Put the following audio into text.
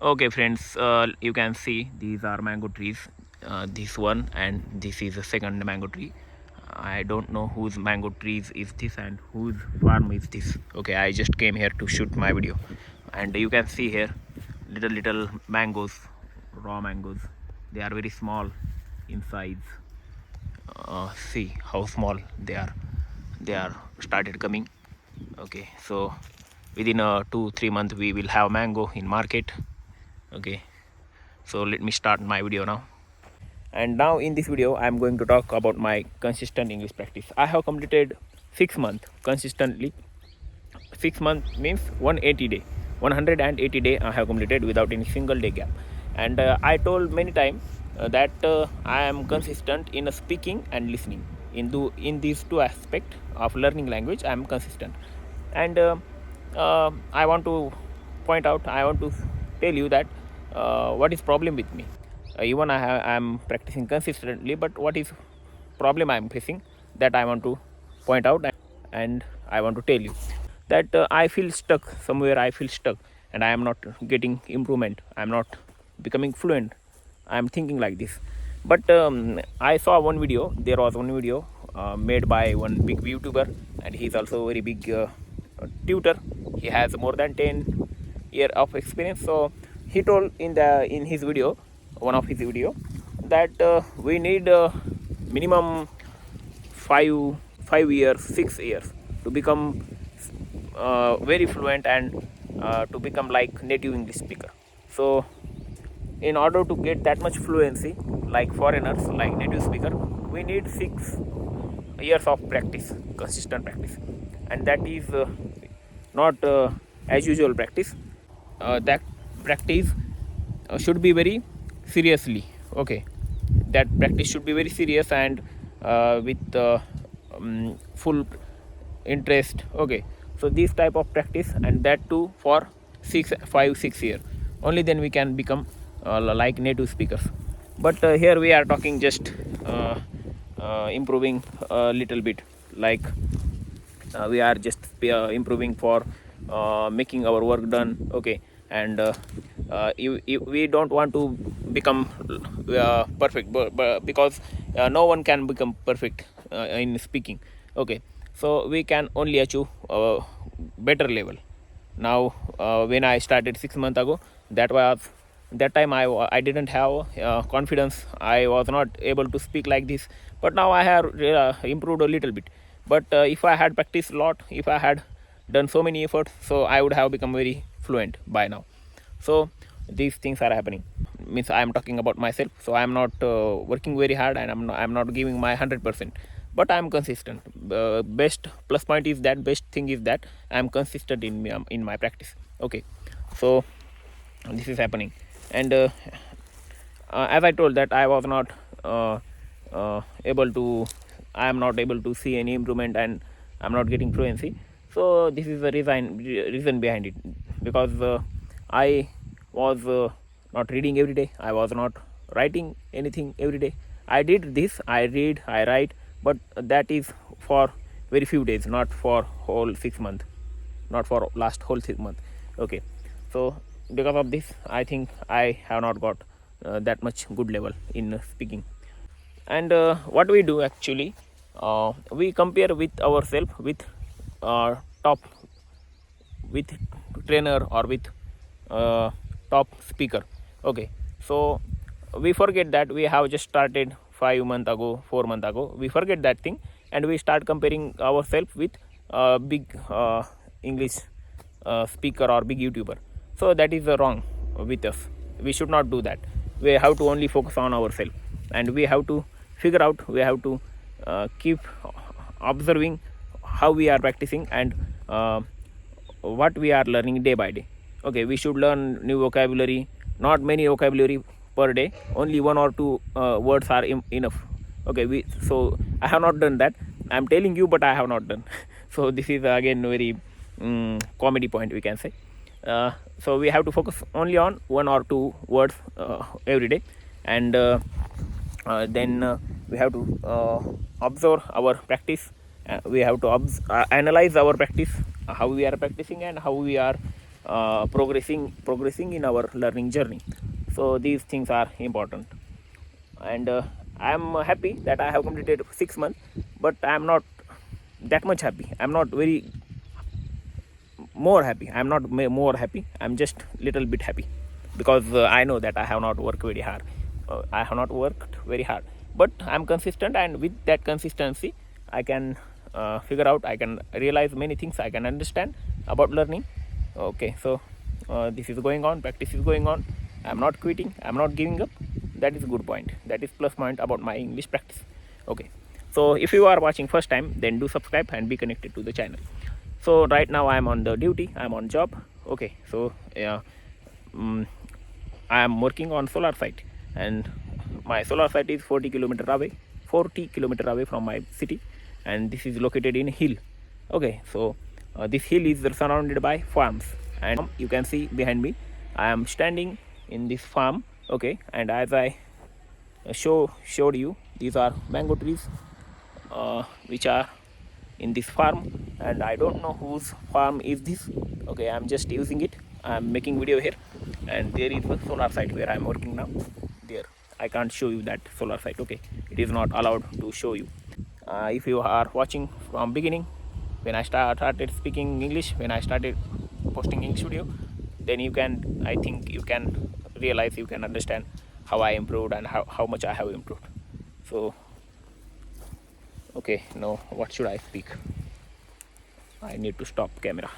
Okay, friends, you can see these are mango trees. This one and this is the second mango tree. I don't know whose mango trees is this and whose farm is this. Okay, I just came here to shoot my video, and you can see here little mangoes, raw mangoes. They are very small in size. See how small they are. They are started coming. Okay, so within 2-3 months we will have mango in market. Okay, so let me start my video now. And now in this video I am going to talk about my consistent English practice. I have completed 6 months consistently. 6 months means 180 day I have completed without any single day gap. And I told many times that I am consistent in speaking and listening. In these two aspects of learning language I am consistent. And I want to point out, I want to tell you that what is problem with me. Even I am practicing consistently, but what is problem I am facing, that I want to point out, and I want to tell you that I feel stuck somewhere. I feel stuck and I am not getting improvement. I am not becoming fluent. I am thinking like this. But I saw one video. There was one video made by one big YouTuber, and he is also a very big tutor. He has more than 10 years of experience. So he told in his video, one of his video, that we need minimum 5 years, 6 years to become very fluent and to become like native English speaker. So in order to get that much fluency like foreigners, like native speaker, we need 6 years of practice, consistent practice. And that is not as usual practice. That practice should be very seriously. Okay, that practice should be very serious and with full interest. Okay, so this type of practice, and that too for 6 years, only then we can become like native speakers. But here we are talking just improving a little bit, like we are just improving for making our work done. Okay, and we don't want to become perfect, but because no one can become perfect in speaking. Okay, so we can only achieve better level. Now when I started 6 months ago, that time I didn't have confidence. I was not able to speak like this, but now I have improved a little bit. But if I had practiced a lot, if I had done so many efforts, so I would have become very fluent by now. So these things are happening. Means I am talking about myself, so I am not working very hard, and I'm not giving my 100%, but I am consistent. Best plus point is that, best thing is that I am consistent in my practice. Okay, so this is happening. And as I told that I was not able to, I am not able to see any improvement, and I'm not getting fluency. So this is the reason behind it. Because I was not reading every day, I was not writing anything every day. I did this, I read, I write, but that is for very few days, not for whole 6 months, not for last whole 6 months. Okay, so because of this I think I have not got that much good level in speaking. And what we do actually, we compare with ourselves with top, with trainer, or with top speaker. Okay, so we forget that we have just started 5 months ago, 4 months ago. We forget that thing, and we start comparing ourselves with big English speaker or big YouTuber. So that is wrong with us. We should not do that. We have to only focus on ourselves, and we have to figure out, we have to keep observing how we are practicing, and what we are learning day by day. Okay, we should learn new vocabulary, not many vocabulary per day, only one or two words are enough. Okay, so I have not done that. I am telling you, but I have not done. So this is again very comedy point, we can say. So we have to focus only on one or two words every day. And then we have to observe our practice. We have to analyze our practice, how we are practicing and how we are progressing in our learning journey. So these things are important, and I'm happy that I have completed 6 months, but I'm not that much happy. I'm not very more happy. I'm not more happy. I'm just little bit happy because I know that I have not worked very hard. I have not worked very hard, but I'm consistent, and with that consistency, I can figure out. I can realize many things. I can understand about learning. Okay, so this is going on. Practice is going on. I'm not quitting. I'm not giving up. That is a good point. That is plus point about my English practice. Okay, so if you are watching first time, then do subscribe and be connected to the channel. So right now I'm on the duty, I'm on job. Okay, so yeah, I am working on solar site, and my solar site is 40 kilometer away from my city, and this is located in hill. Okay, so this hill is surrounded by farms, and you can see behind me I am standing in this farm. Okay, and as I showed you, these are mango trees which are in this farm, and I don't know whose farm is this. Okay, I'm just using it. I'm making video here, and there is a solar site where I'm working now. There, I can't show you that solar site. Okay, it is not allowed to show you. If you are watching from beginning, when I started speaking English, when I started posting English video, then you can, I think you can realize, you can understand how I improved and how much I have improved. So okay, now what should I speak? I need to stop camera.